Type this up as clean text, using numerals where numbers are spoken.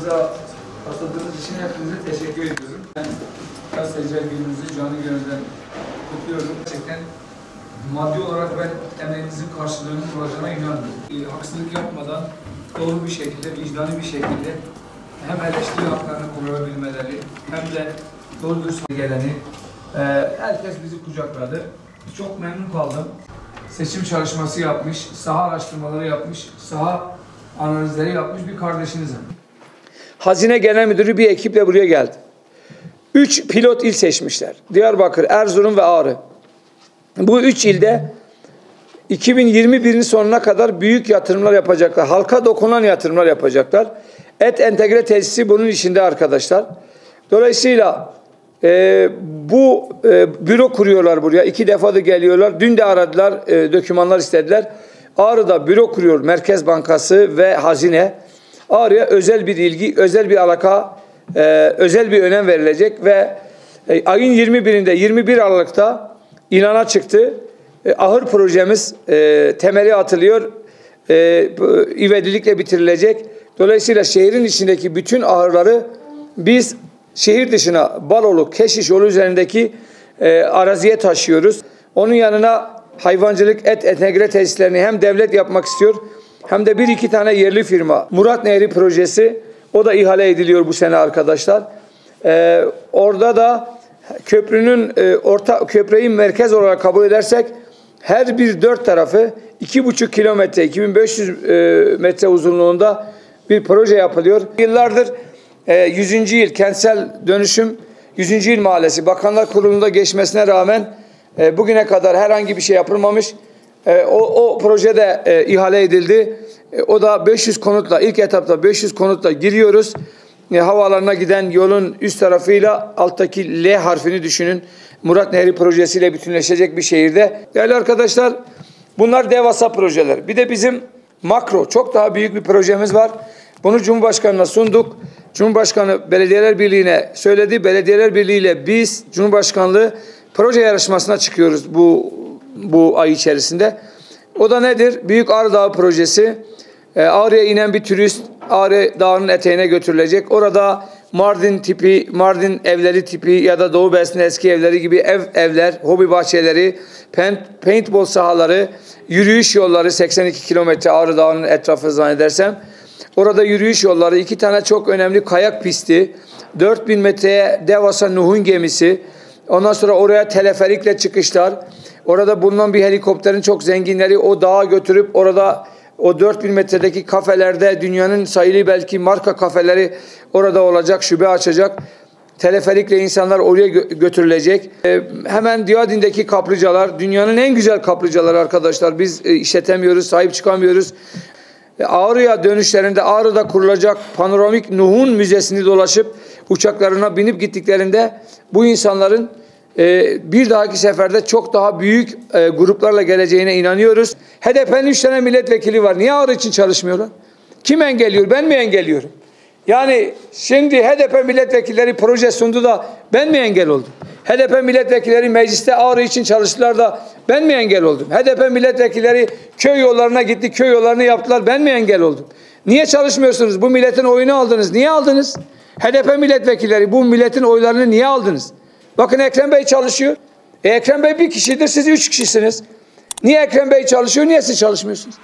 programımıza katıldığınız için hepinize teşekkür ediyorum. Ben gazeteciler gününüzü canı gönülden kutluyorum. Gerçekten maddi olarak ben emeğinizin karşılığının olacağına inanıyorum. Haksızlık yapmadan doğru bir şekilde, vicdani bir şekilde hem eleştiri haklarını kullanabilmeleri hem de doğru dürüst geleni herkes bizi kucakladı. Çok memnun kaldım. Seçim çalışması yapmış, saha araştırmaları yapmış, saha analizleri yapmış bir kardeşinizim. Hazine Genel Müdürü bir ekiple buraya geldi. 3 pilot il seçmişler. Diyarbakır, Erzurum ve Ağrı. Bu 3 ilde 2021'in sonuna kadar büyük yatırımlar yapacaklar. Halka dokunan yatırımlar yapacaklar. Et entegre tesisi bunun içinde arkadaşlar. Dolayısıyla büro kuruyorlar buraya. 2 defa da geliyorlar. Dün de aradılar, dokümanlar istediler. Ağrı'da büro kuruyor Merkez Bankası ve Hazine. Ağrı'ya özel bir ilgi, özel bir alaka, özel bir önem verilecek ve ayın 21'inde 21 Aralık'ta ilana çıktı. Ahır projemiz temeli atılıyor. İvedilikle bitirilecek. Dolayısıyla şehrin içindeki bütün ahırları biz şehir dışına Balolu, Keşiş yolu üzerindeki araziye taşıyoruz. Onun yanına hayvancılık, et entegre tesislerini hem devlet yapmak istiyor hem de 1-2 tane yerli firma. Murat Nehri projesi, o da ihale ediliyor bu sene arkadaşlar. Orada da köprünün köprüyü merkez olarak kabul edersek her bir 4 tarafı 2,5 kilometre, 2500 metre uzunluğunda bir proje yapılıyor. Yıllardır 100. yıl kentsel dönüşüm 100. yıl mahallesi Bakanlar Kurulu'nda geçmesine rağmen bugüne kadar herhangi bir şey yapılmamış. O projede ihale edildi. O da 500 konutla, ilk etapta 500 konutla giriyoruz. Havaalanına giden yolun üst tarafıyla alttaki L harfini düşünün. Murat Nehri projesiyle bütünleşecek bir şehirde. Değerli arkadaşlar, bunlar devasa projeler. Bir de bizim makro, çok daha büyük bir projemiz var. Bunu Cumhurbaşkanı'na sunduk. Cumhurbaşkanı Belediyeler Birliği'ne söyledi. Belediyeler Birliği ile biz Cumhurbaşkanlığı proje yarışmasına çıkıyoruz bu ay içerisinde. O da nedir? Büyük Ağrı Dağı projesi. Ağrı'ya inen bir turist Ağrı Dağı'nın eteğine götürülecek. Orada Mardin tipi, Mardin evleri tipi ya da Doğu Beyazıt'ın eski evleri gibi evler, hobi bahçeleri, paintball sahaları, yürüyüş yolları 82 kilometre Ağrı Dağı'nın etrafı zannedersem. Orada yürüyüş yolları, 2 tane çok önemli kayak pisti, 4000 metreye devasa Nuh'un gemisi, ondan sonra oraya teleferikle çıkışlar, orada bulunan bir helikopterin çok zenginleri o dağa götürüp orada o 4000 metredeki kafelerde dünyanın sayılı belki marka kafeleri orada olacak, şube açacak. Teleferikle insanlar oraya götürülecek. Hemen Diyadin'deki kaplıcalar, dünyanın en güzel kaplıcaları arkadaşlar. Biz işletemiyoruz, sahip çıkamıyoruz. Ağrı'ya dönüşlerinde Ağrı'da kurulacak panoramik Nuh'un müzesini dolaşıp uçaklarına binip gittiklerinde bu insanların bir dahaki seferde çok daha büyük gruplarla geleceğine inanıyoruz. HDP'nin 3 tane milletvekili var. Niye Ağrı için çalışmıyorlar? Kim engelliyor? Ben mi engelliyorum? Yani şimdi HDP milletvekilleri proje sundu da ben mi engel oldum? HDP milletvekilleri mecliste Ağrı için çalıştılar da ben mi engel oldum? HDP milletvekilleri köy yollarına gitti, köy yollarını yaptılar, ben mi engel oldum? Niye çalışmıyorsunuz? Bu milletin oyunu aldınız. Niye aldınız? HDP milletvekilleri bu milletin oylarını niye aldınız? Bakın Ekrem Bey çalışıyor. Ekrem Bey bir kişidir, siz 3 kişisiniz. Niye Ekrem Bey çalışıyor, niye siz çalışmıyorsunuz?